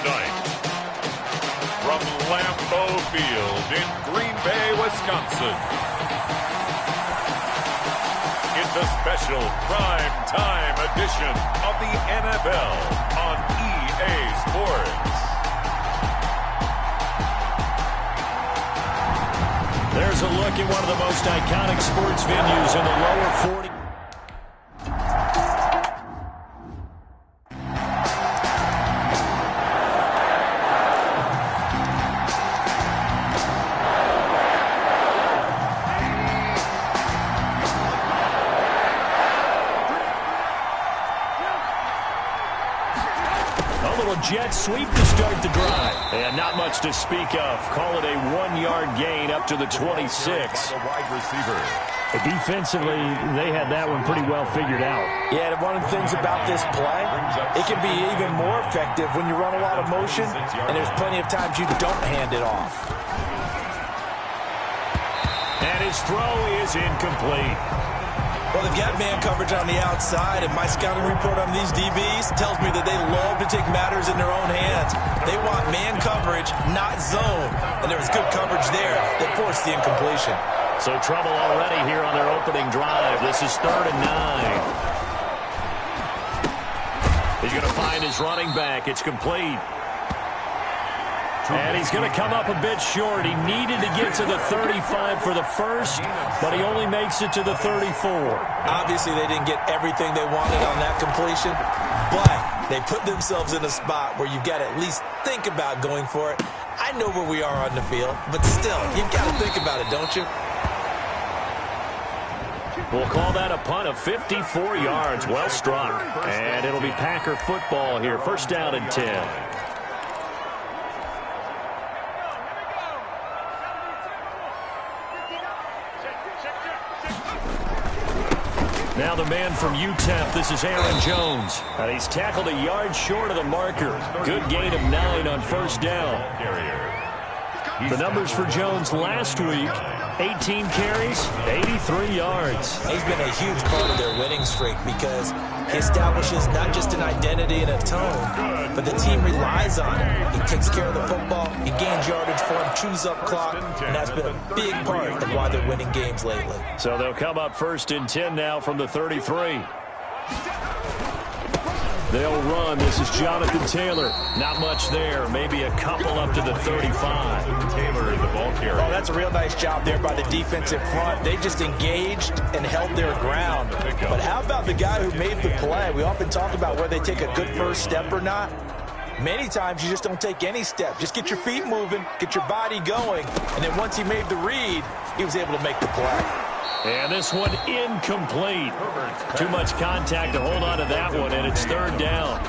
tonight. From Lambeau Field in Green Bay, Wisconsin, it's a special prime time edition of the NFL on EA Sports. There's a look at one of the most iconic sports venues in the lower 40. Jet sweep to start the drive. And not much to speak of. Call it a 1-yard gain up to the 26. Defensively, they had that one pretty well figured out. Yeah, and one of the things about this play, it can be even more effective when you run a lot of motion, and there's plenty of times you don't hand it off. And his throw is incomplete. Well, they've got man coverage on the outside, and my scouting report on these DBs tells me that they love to take matters in their own hands. They want man coverage, not zone. And there was good coverage there that forced the incompletion. So trouble already here on their opening drive. This is 3rd and 9. He's going to find his running back. It's complete. And he's going to come up a bit short. He needed to get to the 35 for the first, but he only makes it to the 34. Obviously, they didn't get everything they wanted on that completion, but they put themselves in a spot where you've got to at least think about going for it. I know where we are on the field, but still, you've got to think about it, don't you? We'll call that a punt of 54 yards. Well struck. And it'll be Packer football here. 1st down and 10. Now the man from UTEP, this is Aaron Jones. And he's tackled a yard short of the marker. Good gain of 9 on 1st down. The numbers for Jones last week, 18 carries, 83 yards. He's been a huge part of their winning streak because he establishes not just an identity and a tone, but the team relies on him. He takes care of the football, he gains yardage for him, chews up clock, and that's been a big part of why they're winning games lately. So they'll come up 1st and 10 now from the 33. They'll run. This is Jonathan Taylor. Not much there. Maybe a couple up to the 35. Taylor, the ball carrier. Oh, that's a real nice job there by the defensive front. They just engaged and held their ground. But how about the guy who made the play? We often talk about whether they take a good first step or not. Many times you just don't take any step. Just get your feet moving, get your body going, and then once he made the read, he was able to make the play. And this one incomplete. Too much contact to hold on to that one, and it's 3rd down.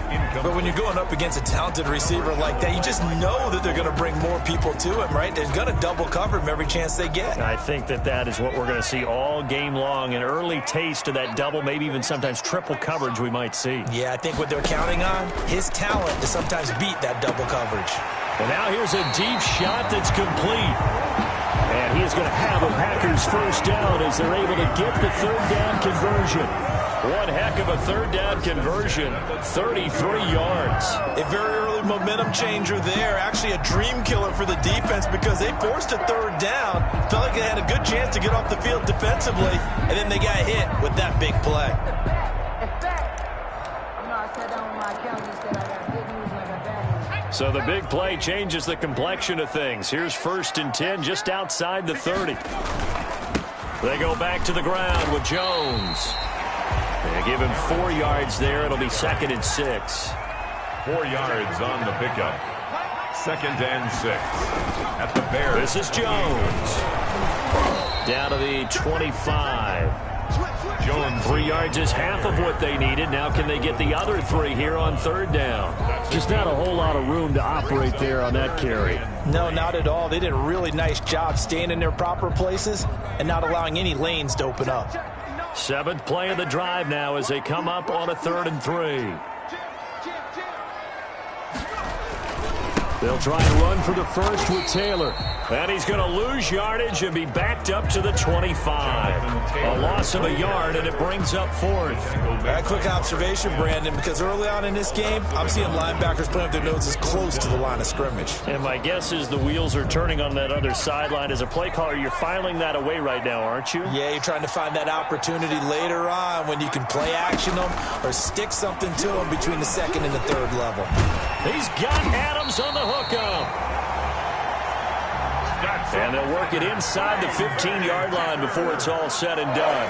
But when you're going up against a talented receiver like that, you just know that they're going to bring more people to him, right? They're going to double cover him every chance they get. I think that is what we're going to see all game long, an early taste of that double, maybe even sometimes triple coverage we might see. Yeah, I think what they're counting on, his talent to sometimes beat that double coverage. And now here's a deep shot that's complete. And he is going to have a Packers 1st down as they're able to get the 3rd down conversion. One heck of a 3rd down conversion, 33 yards. A very early momentum changer there. Actually a dream killer for the defense because they forced a 3rd down. Felt like they had a good chance to get off the field defensively, and then they got hit with that big play. So the big play changes the complexion of things. Here's 1st and 10 just outside the 30. They go back to the ground with Jones. They give him 4 yards there. It'll be 2nd and 6. 4 yards on the pickup. 2nd and 6. At the Bears. This is Jones. Down to the 25. Jones. 3 yards is half of what they needed. Now can they get the other 3 here on 3rd down? Just not a whole lot of room to operate there on that carry. No, not at all. They did a really nice job staying in their proper places and not allowing any lanes to open up. 7th play of the drive now as they come up on a 3rd and 3. They'll try and run for the first with Taylor. And he's going to lose yardage and be backed up to the 25. A loss of a yard, and it brings up fourth. A quick observation, Brandon, because early on in this game, I'm seeing linebackers playing with their noses close to the line of scrimmage. And my guess is the wheels are turning on that other sideline. As a play caller, you're filing that away right now, aren't you? Yeah, you're trying to find that opportunity later on when you can play action them or stick something to them between the second and the third level. He's got Adams on the hookup. And they'll work it inside the 15-yard line before it's all said and done.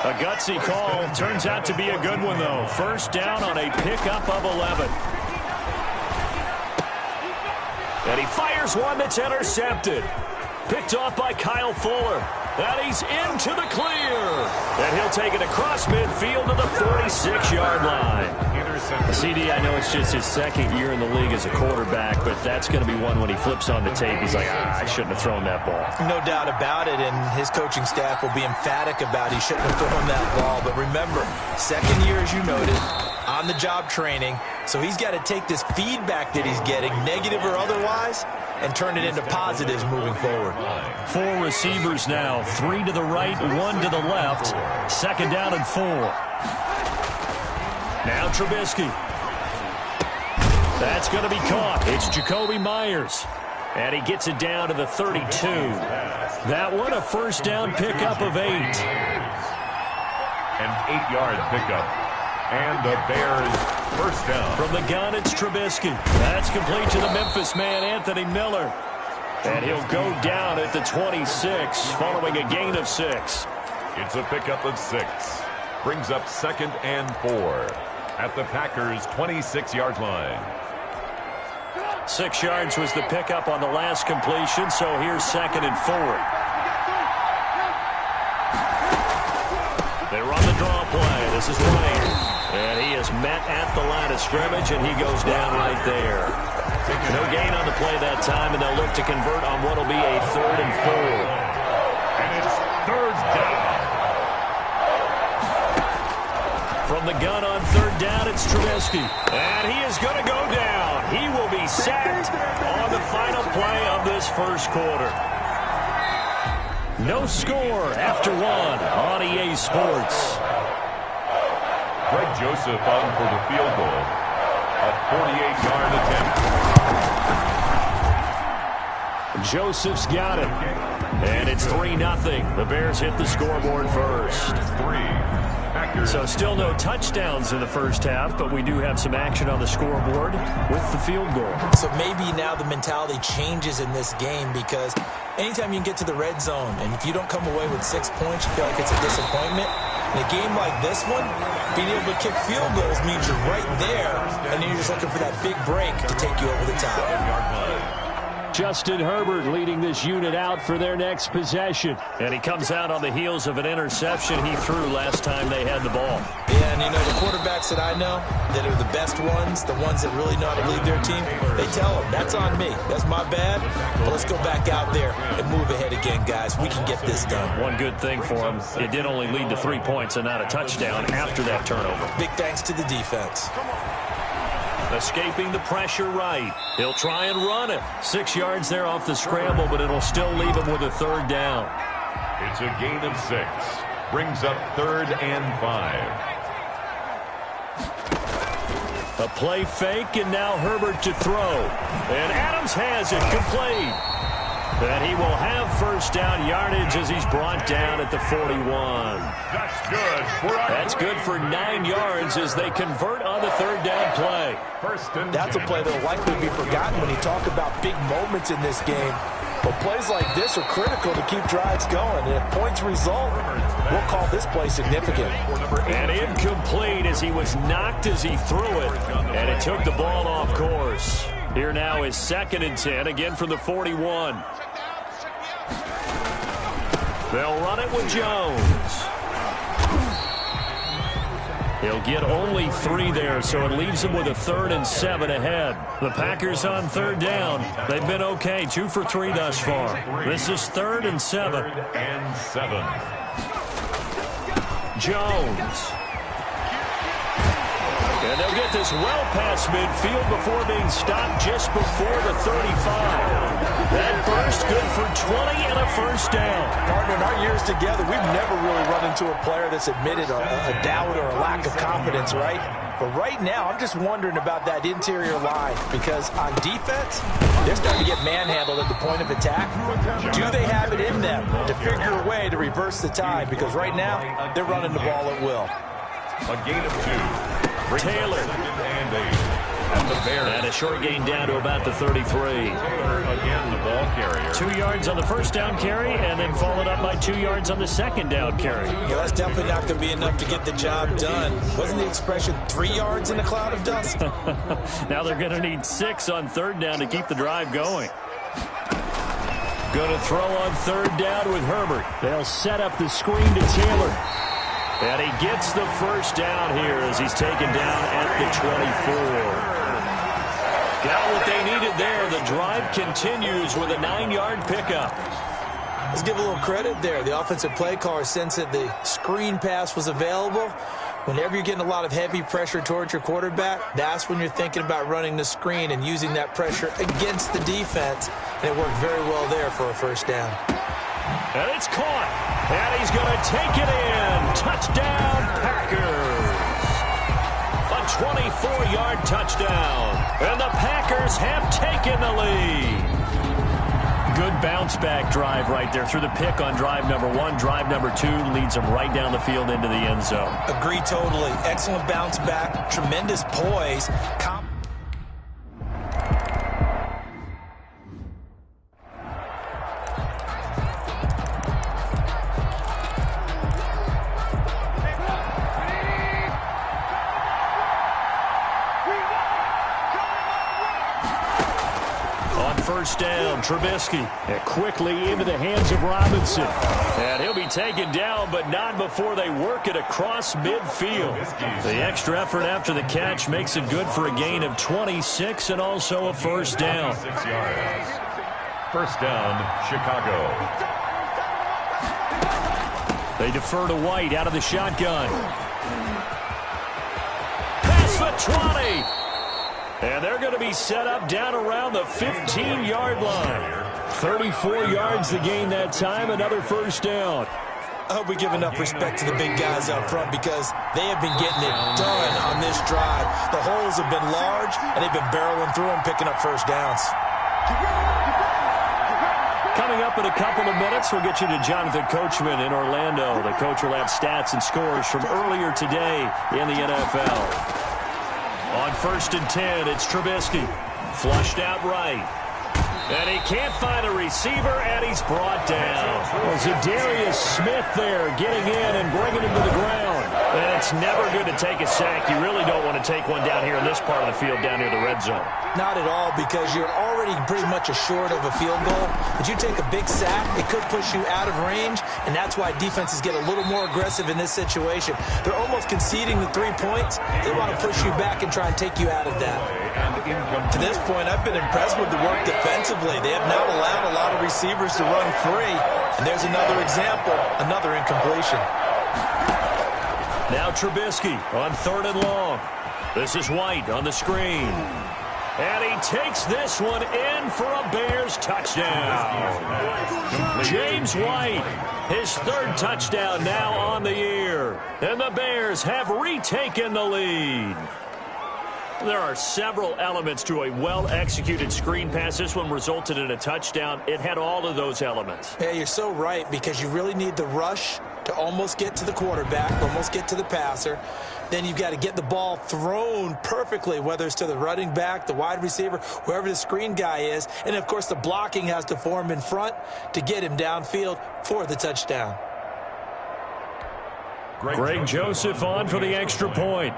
A gutsy call. Turns out to be a good one, though. First down on a pickup of 11. And he fires one that's intercepted. Picked off by Kyle Fuller. And he's into the clear. And he'll take it across midfield to the 46-yard line. CD, I know it's just his second year in the league as a quarterback, but that's going to be one when he flips on the tape. He's like, I shouldn't have thrown that ball. No doubt about it, and his coaching staff will be emphatic about he shouldn't have thrown that ball. But remember, second year, as you noted, on-the-job training, so he's got to take this feedback that he's getting, negative or otherwise, and turn it into positives moving forward. 4 receivers now, 3 to the right, 1 to the left. Second down and 4. Now Trubisky. That's going to be caught. It's Jacoby Myers. And he gets it down to the 32. That one a first down pickup of 8. An 8-yard pickup. And the Bears first down. From the gun, it's Trubisky. That's complete to the Memphis man, Anthony Miller. And he'll go down at the 26, following a gain of 6. It's a pickup of 6. Brings up second and 4 at the Packers' 26-yard line. 6 yards was the pickup on the last completion, so here's second and 4. They run the draw play. This is Ryan. And he is met at the line of scrimmage, and he goes down right there. No gain on the play that time, and they'll look to convert on what will be a 3rd and 4. And it's third down. From the gun on 3rd down, it's Trubisky. And he is going to go down. He will be sacked on the final play of this first quarter. No score after 1 on EA Sports. Greg Joseph on for the field goal. A 48-yard attempt. Joseph's got it. And it's 3-0. The Bears hit the scoreboard first. 3. So still no touchdowns in the first half, but we do have some action on the scoreboard with the field goal. So maybe now the mentality changes in this game, because anytime you can get to the red zone, and if you don't come away with 6 points, you feel like it's a disappointment. In a game like this one, being able to kick field goals means you're right there, and then you're just looking for that big break to take you over the top. Justin Herbert leading this unit out for their next possession. And he comes out on the heels of an interception he threw last time they had the ball. Yeah, and you know, the quarterbacks that I know that are the best ones, the ones that really know how to lead their team, they tell them, that's on me. That's my bad. But let's go back out there and move ahead again, guys. We can get this done. One good thing for him, it did only lead to 3 points and not a touchdown after that turnover. Big thanks to the defense. Escaping the pressure right. He'll try and run it. 6 yards there off the scramble, but it'll still leave him with a 3rd down. It's a gain of 6. Brings up 3rd and 5. A play fake, and now Herbert to throw. And Adams has it complete. And he will have first down yardage as he's brought down at the 41. That's good for 9 yards as they convert on the 3rd down play. That's a play that will likely be forgotten when you talk about big moments in this game. But plays like this are critical to keep drives going. And if points result, we'll call this play significant. And incomplete as he was knocked as he threw it. And it took the ball off course. Here now is 2nd and 10, again from the 41. They'll run it with Jones. He'll get only 3 there, so it leaves him with a 3rd and 7 ahead. The Packers on 3rd down. They've been okay, 2 for 3 thus far. This is 3rd and 7. Jones. And they'll get this well past midfield before being stopped just before the 35. That burst good for 20 and a first down. Partner, in our years together, we've never really run into a player that's admitted a doubt or a lack of confidence, right? But right now, I'm just wondering about that interior line because on defense, they're starting to get manhandled at the point of attack. Do they have it in them to figure a way to reverse the tide? Because right now, they're running the ball at will. A gain of 2. Taylor. And a short gain down to about the 33. Again, the ball carrier. 2 yards on the first down carry, and then followed up by 2 yards on the second down carry. Yeah, that's definitely not going to be enough to get the job done. Wasn't the expression 3 yards in a cloud of dust? Now they're going to need 6 on third down to keep the drive going. Going to throw on third down with Herbert. They'll set up the screen to Taylor. And he gets the first down here as he's taken down at the 24. Got what they needed there. The drive continues with a 9-yard pickup. Let's give a little credit there. The offensive play caller sensed that the screen pass was available. Whenever you're getting a lot of heavy pressure towards your quarterback, that's when you're thinking about running the screen and using that pressure against the defense. And it worked very well there for a first down. And it's caught. And he's going to take it in. Touchdown, Packers. A 24-yard touchdown. And the Packers have taken the lead. Good bounce-back drive right there through the pick on drive number 1. Drive number 2 leads them right down the field into the end zone. Agree totally. Excellent bounce back. Tremendous poise. First down, Trubisky. And quickly into the hands of Robinson. And he'll be taken down, but not before they work it across midfield. The extra effort after the catch makes it good for a gain of 26 and also a first down. 6 yards. First down, Chicago. They defer to White out of the shotgun. Pass the 20. And they're going to be set up down around the 15-yard line. 34 yards to gain that time, another first down. I hope we give enough respect to the big guys up front because they have been getting it done on this drive. The holes have been large, and they've been barreling through them, picking up first downs. Coming up in a couple of minutes, we'll get you to Jonathan Coachman in Orlando. The coach will have stats and scores from earlier today in the NFL. On first and 10, it's Trubisky. Flushed out right. And he can't find a receiver, and he's brought down. Well, Zadarius Smith there getting in and bringing him to the ground. And it's never good to take a sack. You really don't want to take one down here in this part of the field down near the red zone. Not at all, because you're already pretty much assured of a field goal. But you take a big sack, it could push you out of range, and that's why defenses get a little more aggressive in this situation. They're almost conceding the 3 points. They want to push you back and try and take you out of that. To this point, I've been impressed with the work defensively. They have not allowed a lot of receivers to run free. And there's another example, another incompletion. Now Trubisky on third and long. This is White on the screen. And he takes this one in for a Bears touchdown. James White, his third touchdown now on the year. And the Bears have retaken the lead. There are several elements to a well-executed screen pass. This one resulted in a touchdown. It had all of those elements. Yeah, you're so right, because you really need the rush to almost get to the quarterback, almost get to the passer. Then you've got to get the ball thrown perfectly, whether it's to the running back, the wide receiver, wherever the screen guy is. And, of course, the blocking has to form in front to get him downfield for the touchdown. Greg Joseph on for the extra point.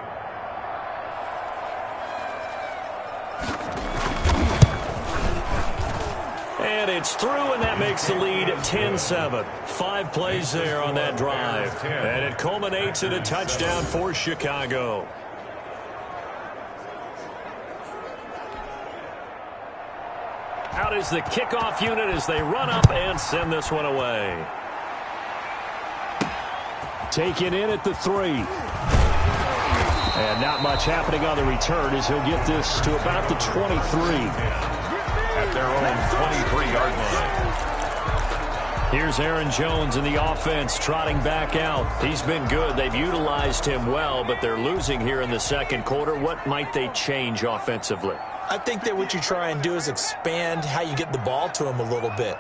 And it's through, and that makes the lead 10-7. 5 plays there on that drive. And it culminates in a touchdown for Chicago. Out is the kickoff unit as they run up and send this one away. Taken in at the 3. And not much happening on the return as he'll get this to about the 23. At their own 23-yard line. Here's Aaron Jones in the offense trotting back out. He's been good. They've utilized him well, but they're losing here in the second quarter. What might they change offensively? I think that what you try and do is expand how you get the ball to him a little bit.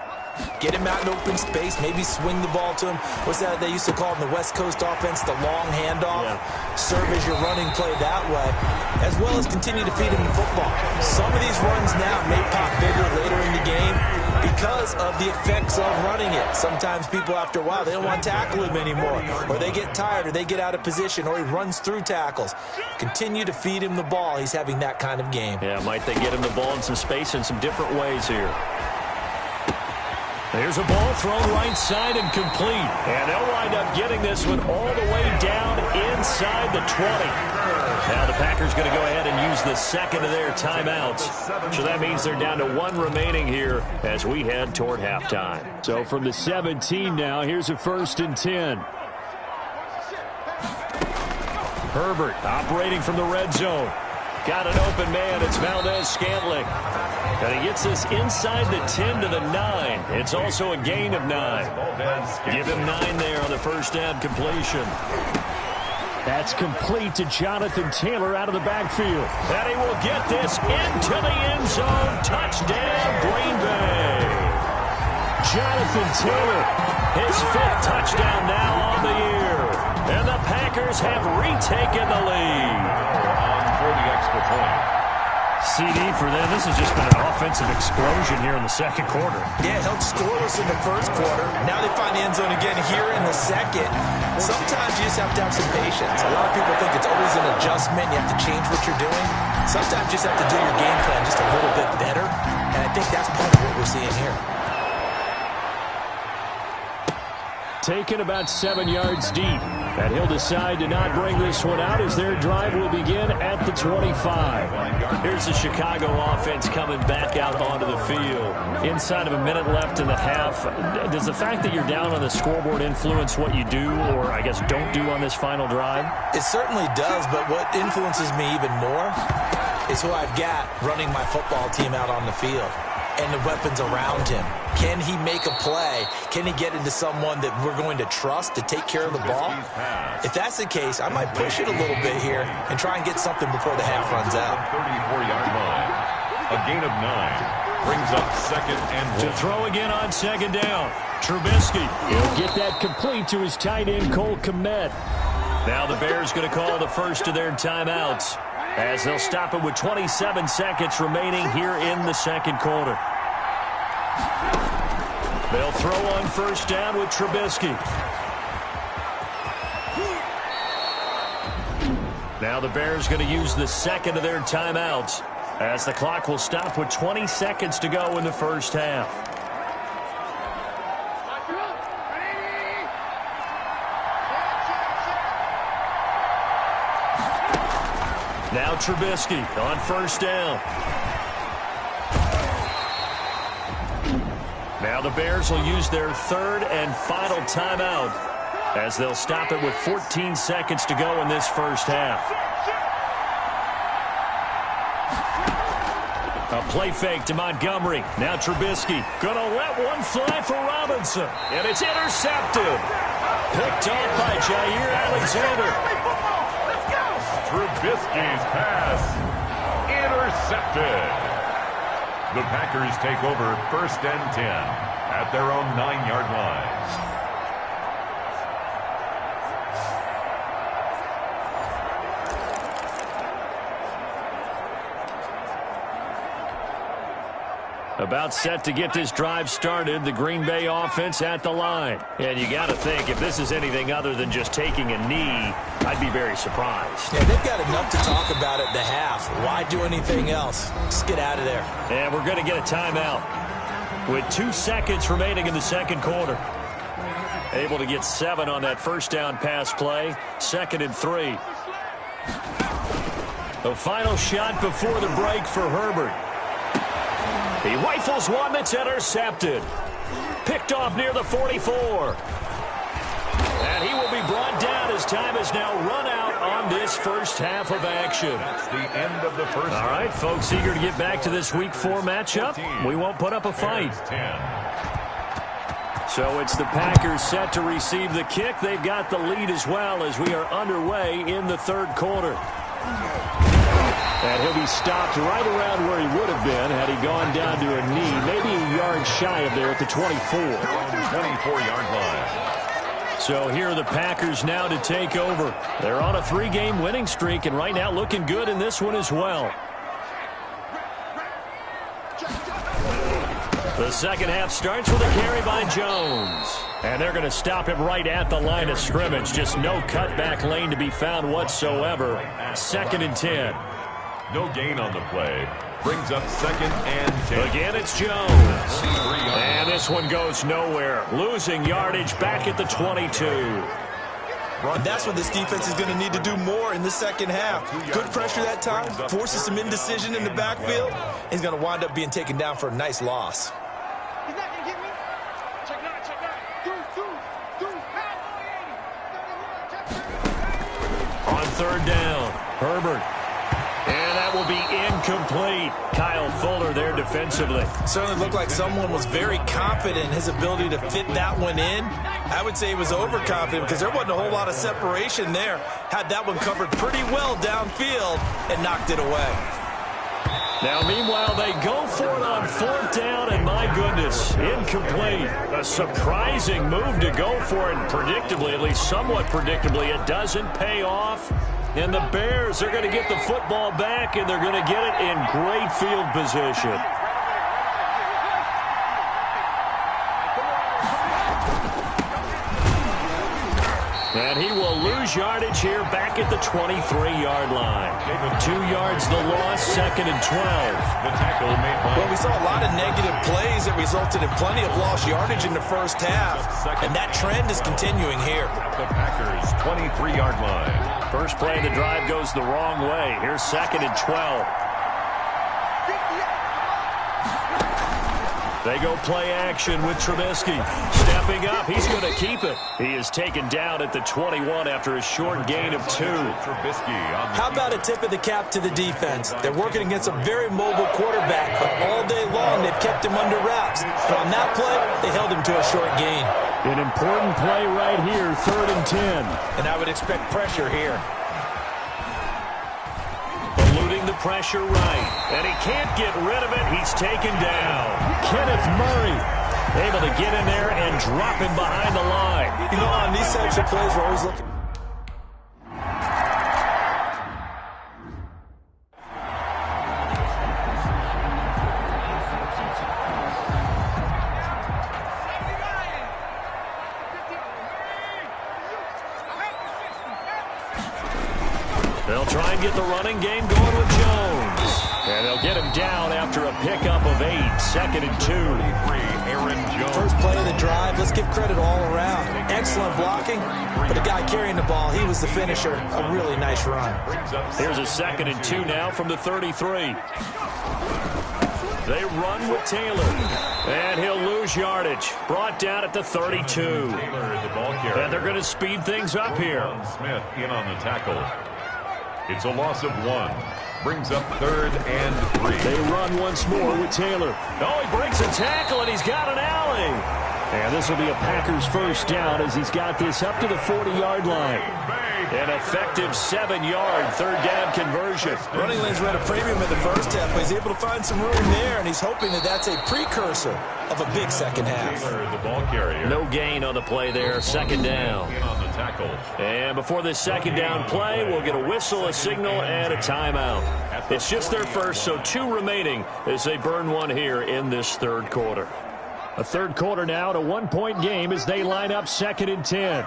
Get him out in open space, maybe swing the ball to him. What's that they used to call in the West Coast offense, the long handoff? Yeah. Serve as your running play that way, as well as continue to feed him the football. Some of these runs now may pop bigger later in the game because of the effects of running it. Sometimes people, after a while, they don't want to tackle him anymore, or they get tired, or they get out of position, or he runs through tackles. Continue to feed him the ball. He's having that kind of game. Yeah, might they get him the ball in some space in some different ways here. There's a ball thrown right side and complete. And they'll wind up getting this one all the way down inside the 20. Now the Packers going to go ahead and use the second of their timeouts. So that means they're down to one remaining here as we head toward halftime. So from the 17 now, here's a 1st and 10. Herbert operating from the red zone. Got an open man. It's Valdez-Scantling. And he gets this inside the 10 to the 9. It's also a gain of 9. Give him 9 there on the first down completion. That's complete to Jonathan Taylor out of the backfield. And he will get this into the end zone. Touchdown, Green Bay. Jonathan Taylor, his 5th touchdown now on the year. And the Packers have retaken the lead. On for the extra point. CD for them. This has just been an offensive explosion here in the second quarter. Yeah, held scoreless in the first quarter. Now they find the end zone again here in the second. Sometimes you just have to have some patience. A lot of people think it's always an adjustment. You have to change what you're doing. Sometimes you just have to do your game plan just a little bit better. And I think that's part of what we're seeing here. Taken about 7 yards deep. And he'll decide to not bring this one out as their drive will begin at the 25. Here's the Chicago offense coming back out onto the field. Inside of a minute left in the half. Does the fact that you're down on the scoreboard influence what you do or, I guess, don't do on this final drive? It certainly does, but what influences me even more is who I've got running my football team out on the field and the weapons around him. Can he make a play? Can he get into someone that we're going to trust to take care of the ball? If that's the case, I might push it a little bit here and try and get something before the half runs out. 34-yard line. A gain of 9 brings up 2nd and 1. To throw again on 2nd down. Trubisky. He'll get that complete to his tight end, Cole Kmet. Now the Bears going to call the first of their timeouts as they'll stop it with 27 seconds remaining here in the second quarter. They'll throw on 1st down with Trubisky. Now the Bears going to use the second of their timeouts as the clock will stop with 20 seconds to go in the first half. Now Trubisky on 1st down. Now the Bears will use their 3rd and final timeout as they'll stop it with 14 seconds to go in this first half. A play fake to Montgomery. Now Trubisky gonna let one fly for Robinson. And it's intercepted. Picked off by Jair Alexander. Trubisky's pass intercepted. The Packers take over 1st and 10 at their own 9-yard line. About set to get this drive started, the Green Bay offense at the line. And you got to think, if this is anything other than just taking a knee, I'd be very surprised. Yeah, they've got enough to talk about at the half. Why do anything else? Just get out of there. And we're going to get a timeout with 2 seconds remaining in the second quarter. Able to get 7 on that 1st down pass play. 2nd and 3. The final shot before the break for Herbert. He rifles one that's intercepted. Picked off near the 44. And he will be brought down as time is now run out on this first half of action. That's the end of the first. All right, folks, eager to get back to this Week 4 matchup. We won't put up a fight. So it's the Packers set to receive the kick. They've got the lead as well as we are underway in the third quarter. And he'll be stopped right around where he would have been had he gone down to a knee, maybe a yard shy of there at the 24. 24-yard line. So here are the Packers now to take over. They're on a 3-game winning streak, and right now looking good in this one as well. The second half starts with a carry by Jones. And they're going to stop him right at the line of scrimmage. Just no cutback lane to be found whatsoever. 2nd and 10. No gain on the play. Brings up 2nd and 10. Again, it's Jones. And this one goes nowhere. Losing yardage back at the 22. And that's what this defense is going to need to do more in the second half. Good pressure that time. Forces some indecision in the backfield. He's going to wind up being taken down for a nice loss. He's not going to get me. Check that. On 3rd down, Herbert. And that will be incomplete. Kyle Fuller there defensively. Certainly looked like someone was very confident in his ability to fit that one in. I would say he was overconfident because there wasn't a whole lot of separation there. Had that one covered pretty well downfield and knocked it away. Now, meanwhile, they go for it on 4th down, and my goodness, incomplete. A surprising move to go for it, and predictably, at least somewhat predictably, it doesn't pay off. And the Bears are going to get the football back, and they're going to get it in great field position. And he will lose yardage here back at the 23-yard line. 2 yards the loss, 2nd and 12. The tackle made by... Well, we saw a lot of negative plays that resulted in plenty of lost yardage in the first half, and that trend is continuing here. The Packers' 23-yard line. First play of the drive goes the wrong way. Here's 2nd and 12. They go play action with Trubisky. Stepping up, he's going to keep it. He is taken down at the 21 after a short gain of 2. How about a tip of the cap to the defense? They're working against a very mobile quarterback, but all day long they've kept him under wraps. And on that play, they held him to a short gain. An important play right here, 3rd and 10. And I would expect pressure here. Eluding the pressure right. And he can't get rid of it. He's taken down. Kenneth Murray able to get in there and drop him behind the line. You know, on these types of plays, we're always looking. They'll try and get the running game going with Jones. And they'll get him down after a pickup of 8. 2nd and 2. Aaron Jones. First play of the drive, let's give credit all around. Excellent blocking, but the guy carrying the ball, he was the finisher. A really nice run. Here's a 2nd and 2 now from the 33. They run with Taylor. And he'll lose yardage. Brought down at the 32. And they're going to speed things up here. Smith in on the tackle. It's a loss of 1. Brings up 3rd and 3. They run once more with Taylor. Oh, he breaks a tackle, and he's got an alley. And this will be a Packers first down as he's got this up to the 40-yard line. An effective 7-yard 3rd down conversion. Running lanes were at a premium in the first half, but he's able to find some room there, and he's hoping that that's a precursor of a big second half. The ball carrier. No gain on the play there, 2nd down. In on the tackle. And before this 2nd down play, we'll get a whistle, a signal, and a timeout. It's just their first, so 2 remaining as they burn one here in this 3rd quarter. A 3rd quarter now, a 1-point game as they line up 2nd and 10.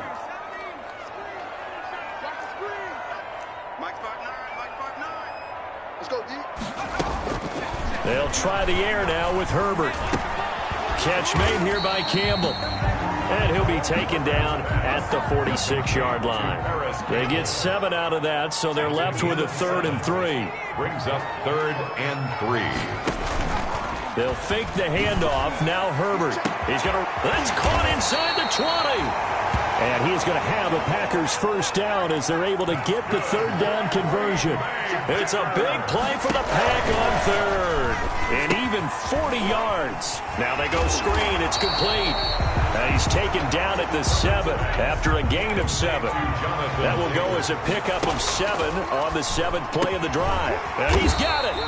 They'll try the air now with Herbert. Catch made here by Campbell. And he'll be taken down at the 46-yard line. They get 7 out of that, so they're left with a 3rd and 3. Brings up 3rd and 3. They'll fake the handoff. Now Herbert. He's going to... That's caught inside the 20. And he's going to have a Packers first down as they're able to get the third down conversion. It's a big play for the Pack on third. And even 40 yards. Now they go screen. It's complete. And he's taken down at the 7 after a gain of 7. That will go as a pickup of 7 on the 7th play of the drive. And he's got it.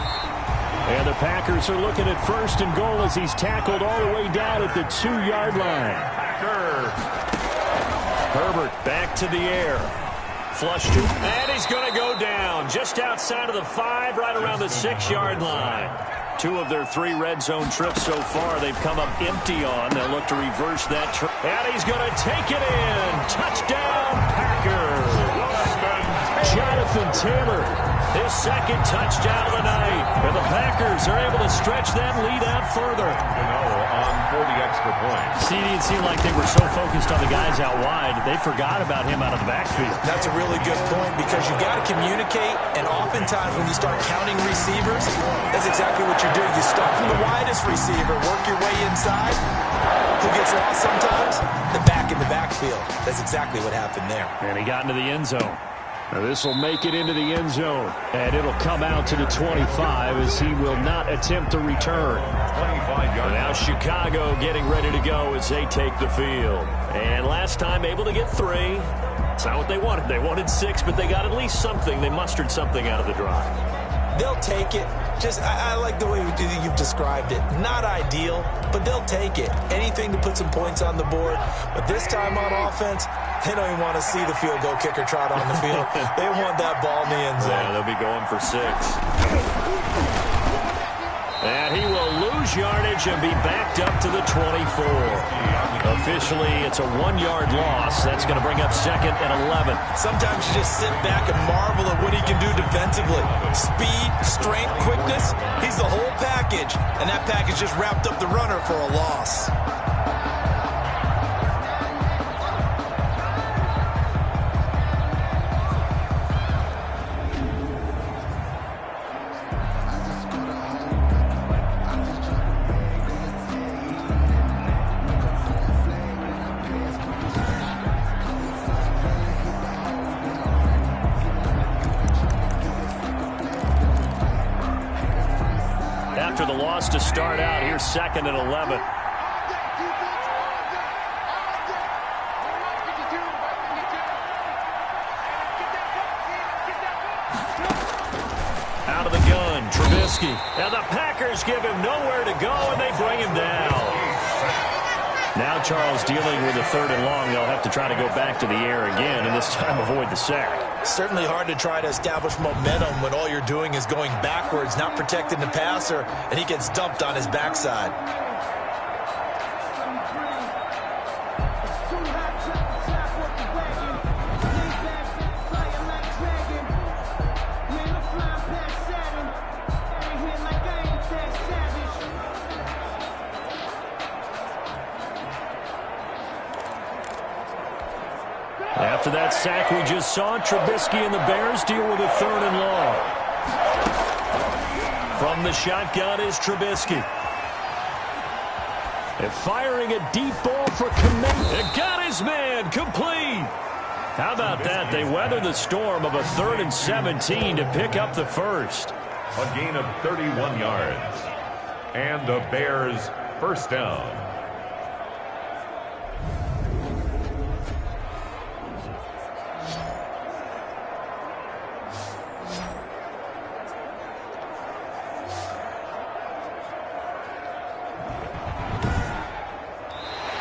And the Packers are looking at first and goal as he's tackled all the way down at the 2-yard line. Herbert back to the air. Flushed it. And he's going to go down just outside of the 5, right around the 6-yard line. 2 of their 3 red zone trips so far, they've come up empty on. They'll look to reverse that trip. And he's going to take it in. Touchdown, Packers. Jonathan Taylor, his second touchdown of the night. And the Packers are able to stretch that lead out further. On for the extra point. See, it seemed like they were so focused on the guys out wide, they forgot about him out of the backfield. That's a really good point because you've got to communicate, and oftentimes when you start counting receivers, that's exactly what you're doing. You start from the widest receiver, work your way inside. Who gets lost sometimes? The back in the backfield. That's exactly what happened there. And he got into the end zone. Now this will make it into the end zone. And it'll come out to the 25 as he will not attempt to return. 25 yards. Now Chicago getting ready to go as they take the field. And last time able to get 3. It's not what they wanted. They wanted 6, but they got at least something. They mustered something out of the drive. They'll take it. I like the way you've described it. Not ideal, but they'll take it. Anything to put some points on the board. But this time on offense, they don't even want to see the field goal kicker trot on the field. They want that ball in the end zone. Yeah, they'll be going for 6. And he will lose yardage and be backed up to the 24. Officially, it's a 1-yard loss. That's going to bring up 2nd and 11. Sometimes you just sit back and marvel at what he can do defensively. Speed, strength, quickness. He's the whole package. And that package just wrapped up the runner for a loss. After the loss to start out, here's 2nd and 11. Out of the gun, Trubisky. Now the Packers give him nowhere to go, and they bring him down. Now Charles dealing with a 3rd and long. They'll have to try to go back to the air again, and this time avoid the sack. Certainly hard to try to establish momentum when all you're doing is going backwards, not protecting the passer, and he gets dumped on his backside. After that sack we just saw, Trubisky and the Bears deal with a 3rd and long. From the shotgun is Trubisky. And firing a deep ball for Kmet. It got his man complete. How about that? They weather the storm of a 3rd and 17 to pick up the first. A gain of 31 yards. And the Bears first down.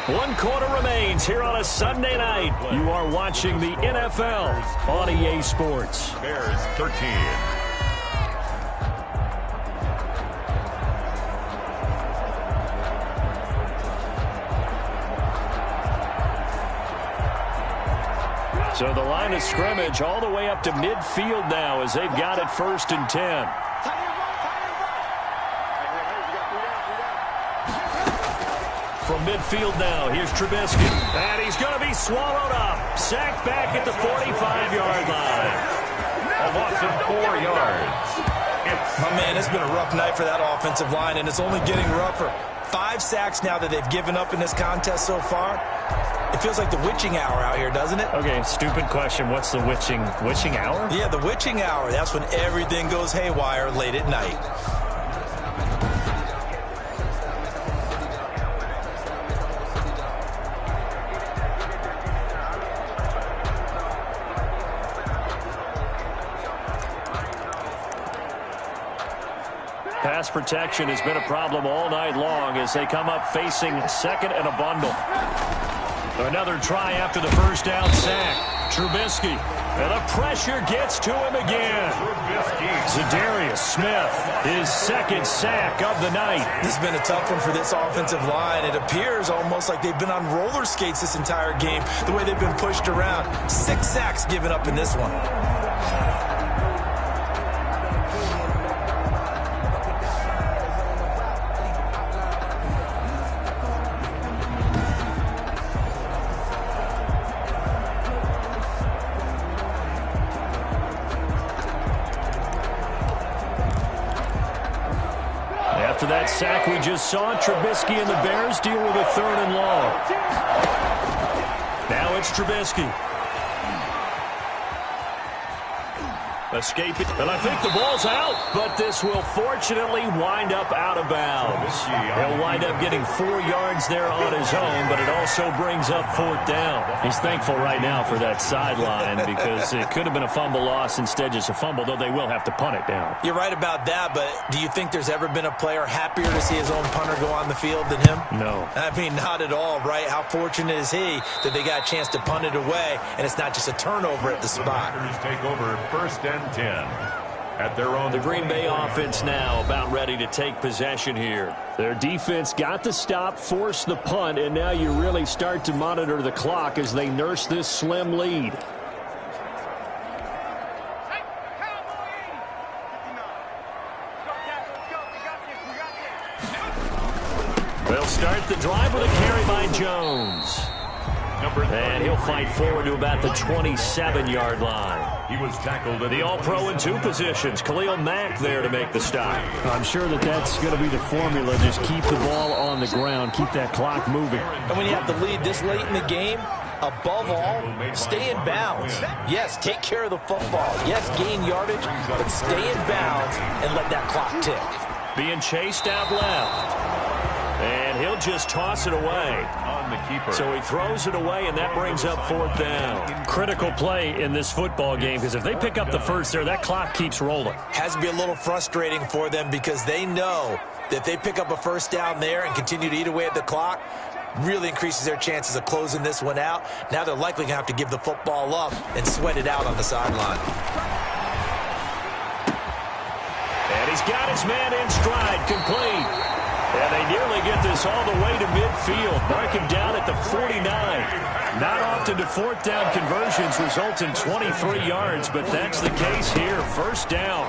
One quarter remains here on a Sunday night. You are watching the NFL on EA Sports. Bears 13. So the line of scrimmage all the way up to midfield now as they've got it 1st and 10. From midfield now, here's Trubisky. And he's going to be swallowed up. Sacked back at the 45-yard line. A loss of 4 yards. My man, it's been a rough night for that offensive line, and it's only getting rougher. 5 sacks now that they've given up in this contest so far. It feels like the witching hour out here, doesn't it? Okay, stupid question. What's the witching hour? Yeah, the witching hour. That's when everything goes haywire late at night. Pass protection has been a problem all night long as they come up facing second and a bundle. Another try after the first down sack. Trubisky. And the pressure gets to him again. Zadarius Smith, his second sack of the night. This has been a tough one for this offensive line. It appears almost like they've been on roller skates this entire game, the way they've been pushed around. 6 sacks given up in this one. After that sack we just saw, Trubisky and the Bears deal with a 3rd and long. Now it's Trubisky. Escaping, and I think the ball's out, but this will fortunately wind up out of bounds. He'll wind up getting 4 yards there on his own, but it also brings up 4th down. He's thankful right now for that sideline because it could have been a fumble loss, instead just a fumble, though they will have to punt it down. You're right about that, but do you think there's ever been a player happier to see his own punter go on the field than him? No. I mean, not at all, right? How fortunate is he that they got a chance to punt it away, and it's not just a turnover at the spot. Take over 1st and 10 at their own. The Green Bay offense now about ready to take possession here. Their defense got the stop, forced the punt, and now you really start to monitor the clock as they nurse this slim lead. They'll start the drive with a carry by Jones. And he'll fight forward to about the 27-yard line. He was tackled at the All-Pro in 2 positions. Khalil Mack there to make the stop. I'm sure that's going to be the formula. Just keep the ball on the ground. Keep that clock moving. And when you have the lead this late in the game, above all, stay in bounds. Yes, take care of the football. Yes, gain yardage, but stay in bounds and let that clock tick. Being chased out left. And he'll just toss it away. On the keeper. So he throws it away, and that brings up 4th down. Critical play in this football game, because if they pick up the first there, that clock keeps rolling. Has to be a little frustrating for them because they know that if they pick up a first down there and continue to eat away at the clock, really increases their chances of closing this one out. Now they're likely going to have to give the football up and sweat it out on the sideline. And he's got his man in stride, complete. And they nearly get this all the way to midfield. Mark him down at the 49. Not often do 4th down conversions result in 23 yards, but that's the case here. 1st down.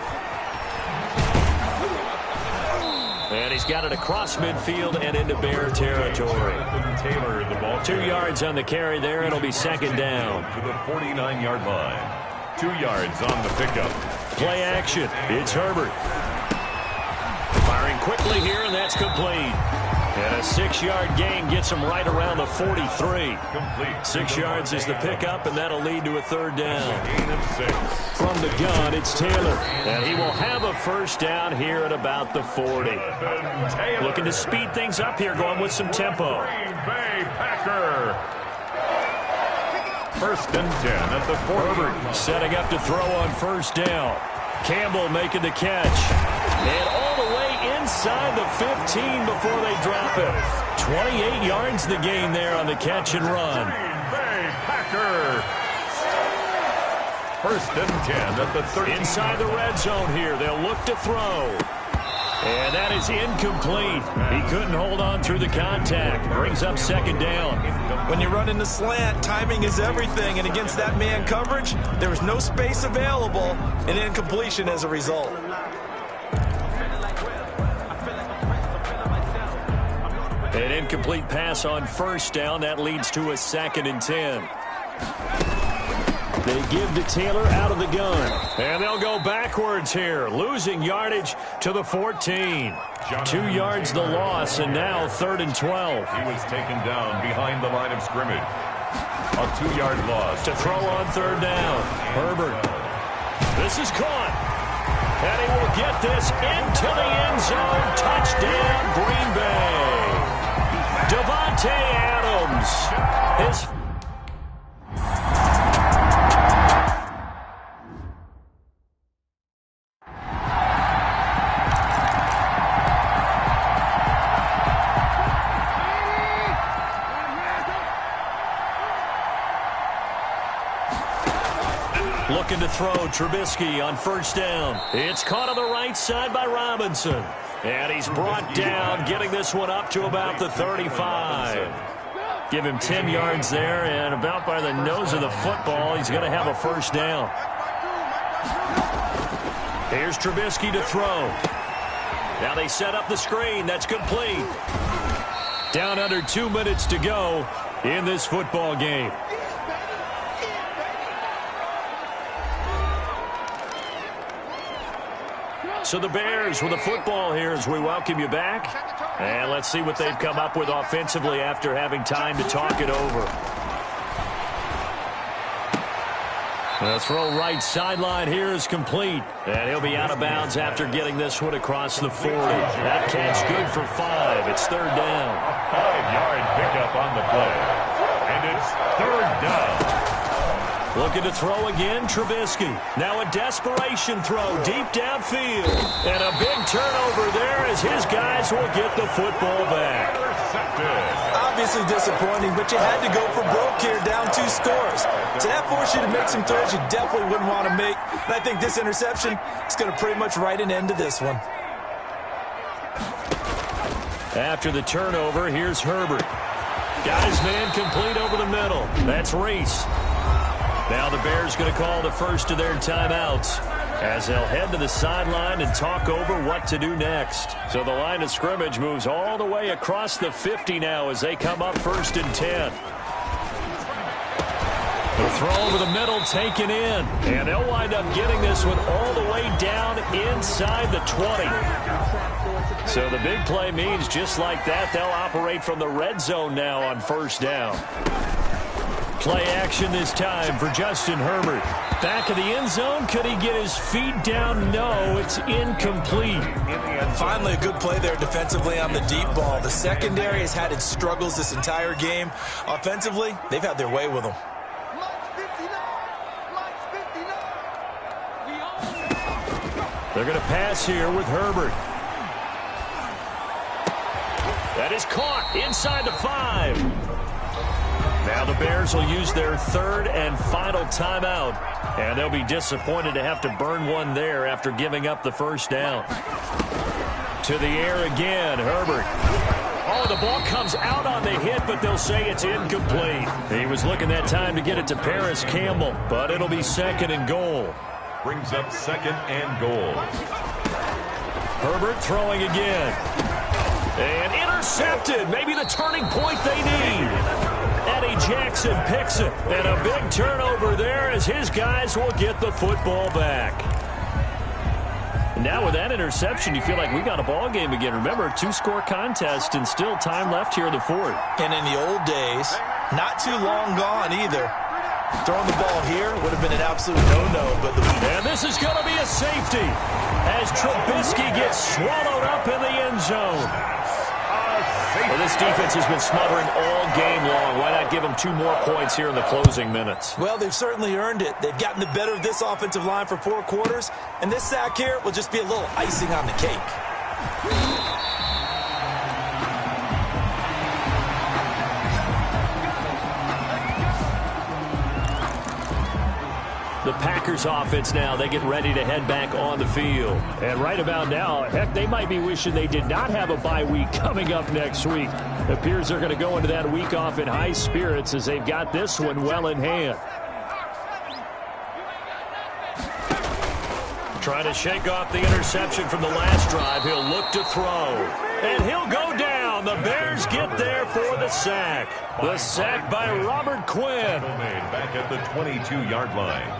And he's got it across midfield and into Bear territory. Taylor, the ball 2 yards on the carry there. It'll be 2nd down. To the 49-yard line. 2 yards on the pickup. Play action. It's Herbert. Firing quickly here, and that's complete. And a 6-yard gain gets him right around the 43. Complete. 6 yards is the pickup, and that'll lead to a 3rd down. Gain of 6. From the gun, it's Taylor. And he will have a 1st down here at about the 40. Looking to speed things up here, going with some tempo. Green Bay Packer. 1st and 10 at the 40. Herbert setting up to throw on 1st down. Campbell making the catch. And all the way inside the 15 before they drop it. 28 yards the gain there on the catch and run. Green Bay Packer. 1st and 10 at the 30. Inside the red zone here. They'll look to throw. And that is incomplete. He couldn't hold on through the contact. Brings up 2nd down. When you run in the slant, timing is everything. And against that man coverage, there was no space available. And incompletion as a result. An incomplete pass on 1st down. That leads to a 2nd and 10. They give to Taylor out of the gun. And they'll go backwards here, losing yardage to the 14. 2 yards the loss, and now 3rd and 12. He was taken down behind the line of scrimmage. A 2-yard loss. To throw on third down. Herbert. This is caught. And he will get this into the end zone. Touchdown, Green Bay. Davante Adams. His looking to throw. Trubisky on first down. It's caught on the right side by Robinson. And he's brought down, getting this one up to about the 35. Give him 10 yards there, and about by the nose of the football, he's going to have a first down. Here's Trubisky to throw. Now they set up the screen. That's complete. Down under 2 minutes to go in this football game. So the Bears with the football here as we welcome you back. And let's see what they've come up with offensively after having time to talk it over. The throw right sideline here is complete. And he'll be out of bounds after getting this one across the 40. That catch good for 5. It's third down. A 5-yard pickup on the play. And it's third down. Looking to throw again, Trubisky. Now a desperation throw deep downfield. And a big turnover there as his guys will get the football back. Obviously disappointing, but you had to go for broke here, down 2 scores. So that forced you to make some throws you definitely wouldn't want to make. And I think this interception is going to pretty much write an end to this one. After the turnover, here's Herbert. Got his man complete over the middle. That's Reese. Now the Bears going to call the first of their timeouts as they'll head to the sideline and talk over what to do next. So the line of scrimmage moves all the way across the 50 now as they come up 1st and 10. The throw over the middle taken in. And they'll wind up getting this one all the way down inside the 20. So the big play means just like that, they'll operate from the red zone now on first down. Play action this time for Justin Herbert. Back of the end zone. Could he get his feet down? No, it's incomplete. Finally, a good play there defensively on the deep ball. The secondary has had its struggles this entire game. Offensively, they've had their way with them. They're going to pass here with Herbert. That is caught inside the 5. Now the Bears will use their third and final timeout. And they'll be disappointed to have to burn one there after giving up the first down. To the air again, Herbert. Oh, the ball comes out on the hit, but they'll say it's incomplete. He was looking that time to get it to Paris Campbell, but it'll be 2nd and goal. Brings up 2nd and goal. Herbert throwing again. And intercepted. Maybe the turning point they need. Eddie Jackson picks it. And a big turnover there as his guys will get the football back. Now with that interception, you feel like we got a ball game again. Remember, 2-score contest and still time left here in the 4th. And in the old days, not too long gone either. Throwing the ball here would have been an absolute no-no. And this is going to be a safety as Trubisky gets swallowed up in the end zone. Well, this defense has been smothering all game long. Why not give them 2 more points here in the closing minutes? Well, they've certainly earned it. They've gotten the better of this offensive line for 4 quarters, and this sack here will just be a little icing on the cake. The Packers offense now, they get ready to head back on the field. And right about now, heck, they might be wishing they did not have a bye week coming up next week. It appears they're going to go into that week off in high spirits as they've got this one well in hand. Trying to shake off the interception from the last drive. He'll look to throw. And he'll go down. The Bears get there for the sack. The sack by Robert Quinn. Back at the 22-yard line.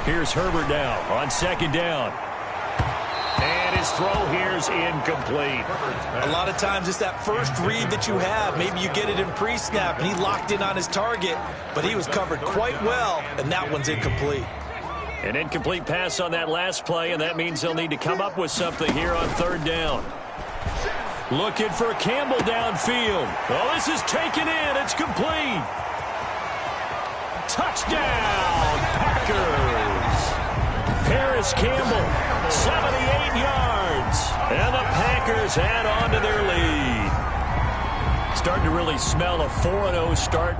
Here's Herbert now on 2nd down. And His throw here's incomplete. A lot of times it's that first read that you have. Maybe you get it in pre-snap, and he locked in on his target, but he was covered quite well, and that one's incomplete. An incomplete pass on that last play, and that means they'll need to come up with something here on third down. Looking for Campbell downfield. Oh, this is taken in. It's complete. Touchdown, Packers. Harris Campbell, 78 yards. And the Packers add on to their lead. Starting to really smell a 4-0 start.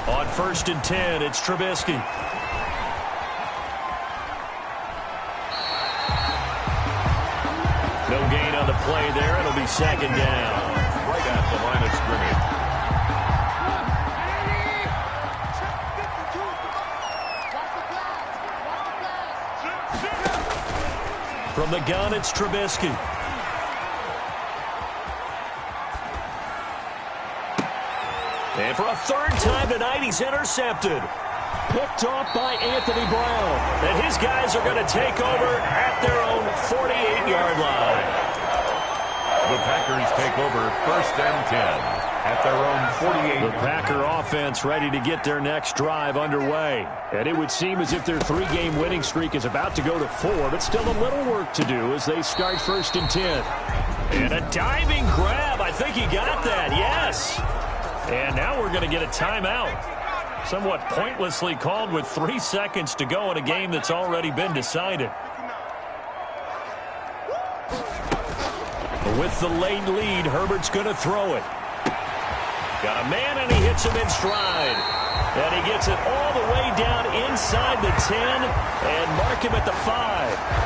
On 1st and 10, it's Trubisky. No gain on the play there. It'll be 2nd down. Right at the line of scrimmage. From the gun, it's Trubisky. And for a 3rd time tonight, he's intercepted. Picked off by Anthony Brown. And his guys are going to take over at their own 48-yard line. The Packers take over 1st and 10 at their own 48. The Packer offense ready to get their next drive underway. And it would seem as if their 3-game winning streak is about to go to 4, but still a little work to do as they start 1st and 10. And a diving grab. I think he got that. Yes. And now we're going to get a timeout. Somewhat pointlessly called with 3 seconds to go in a game that's already been decided. With the late lead, Herbert's going to throw it. Got a man, and he hits him in stride. And he gets it all the way down inside the 10 and mark him at the 5.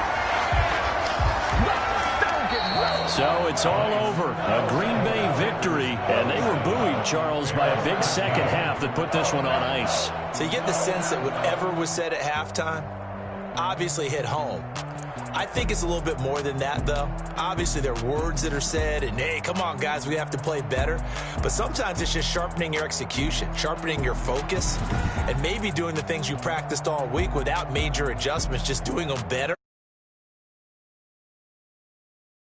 So it's all over. A Green Bay victory, and they were buoyed, Charles, by a big second half that put this one on ice. So you get the sense that whatever was said at halftime obviously hit home. I think it's a little bit more than that, though. Obviously, there are words that are said, and, hey, come on, guys, we have to play better. But sometimes it's just sharpening your execution, sharpening your focus, and maybe doing the things you practiced all week without major adjustments, just doing them better.